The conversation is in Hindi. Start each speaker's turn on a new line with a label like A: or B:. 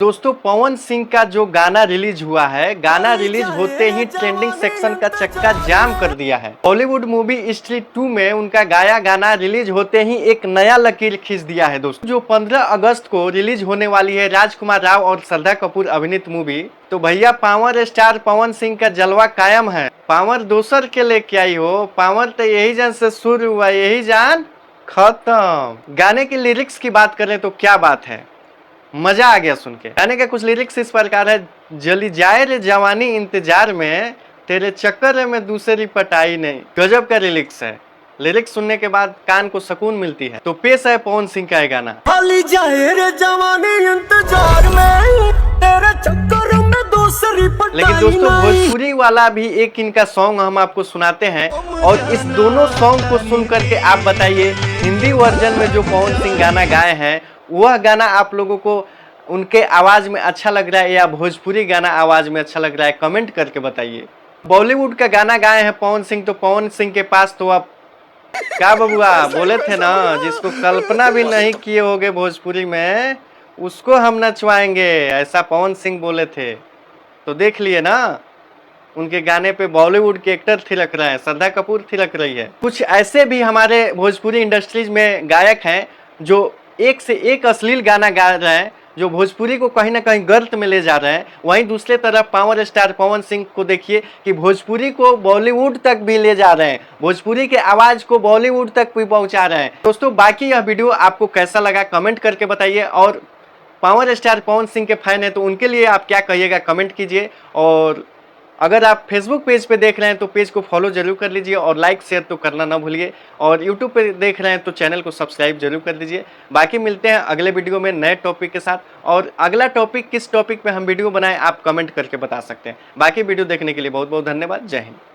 A: दोस्तों पवन सिंह का जो गाना रिलीज हुआ है, गाना रिलीज होते ही ट्रेंडिंग सेक्शन का चक्का जाम कर दिया है। बॉलीवुड मूवी स्त्री 2 में उनका गाया गाना रिलीज होते ही एक नया लकीर खींच दिया है। दोस्तों जो 15 अगस्त को रिलीज होने वाली है राजकुमार राव और श्रद्धा कपूर अभिनीत मूवी, तो भैया पावर स्टार पवन सिंह का जलवा कायम है। पावर दोसर के लेके आई हो, पावर तो यही जान से शुरू हुआ, यही जान खत्म। गाने की लिरिक्स की बात करें तो क्या बात है, मजा आ गया सुन के। गाने का कुछ लिरिक्स इस प्रकार है, जली जाए रे जवानी इंतजार में, तेरे चक्कर में दूसरी पटाई नहीं। गजब का लिरिक्स है। लिरिक्स सुनने के बाद कान को सुकून मिलती है। तो पेश है पवन सिंह का गाना।
B: जली जाए रे जवानी इंतजार में, तेरे चक्कर में दूसरी पटाई।
A: लेकिन दोस्तों भोजपुरी वाला भी एक इनका सॉन्ग हम आपको सुनाते हैं, और इस दोनों सॉन्ग को सुन करके आप बताइए हिंदी वर्जन में जो पवन सिंह गाना गाए हैं वह गाना आप लोगों को उनके आवाज में अच्छा लग रहा है या भोजपुरी गाना आवाज में अच्छा लग रहा है, कमेंट करके बताइए। बॉलीवुड का गाना गाए हैं पवन सिंह, तो पवन सिंह के पास तो आप क्या बबुआ बोले थे ना, जिसको कल्पना भी नहीं किए होगे भोजपुरी में उसको हम नचवाएंगे, ऐसा पवन सिंह बोले थे। तो देख लिए ना, उनके गाने पे बॉलीवुड के एक्टर थिरक रहे हैं, श्रद्धा कपूर थिरक रही है। कुछ ऐसे भी हमारे भोजपुरी इंडस्ट्रीज में गायक हैं जो एक से एक अश्लील गाना गा रहे हैं, जो भोजपुरी को कहीं ना कहीं गर्त में ले जा रहे हैं। वहीं दूसरे तरफ पावर स्टार पवन सिंह को देखिए कि भोजपुरी को बॉलीवुड तक भी ले जा रहे हैं, भोजपुरी के आवाज को बॉलीवुड तक भी पहुंचा रहे हैं। दोस्तों बाकी यह वीडियो आपको कैसा लगा कमेंट करके बताइए, और पावर स्टार पवन सिंह के फैन है तो उनके लिए आप क्या कहिएगा कमेंट कीजिए। और अगर आप फेसबुक पेज पे देख रहे हैं तो पेज को फॉलो जरूर कर लीजिए, और लाइक शेयर तो करना ना भूलिए, और यूट्यूब पे देख रहे हैं तो चैनल को सब्सक्राइब जरूर कर लीजिए। बाकी मिलते हैं अगले वीडियो में नए टॉपिक के साथ, और अगला टॉपिक किस टॉपिक पे हम वीडियो बनाएं आप कमेंट करके बता सकते हैं। बाकी वीडियो देखने के लिए बहुत बहुत धन्यवाद। जय हिंद।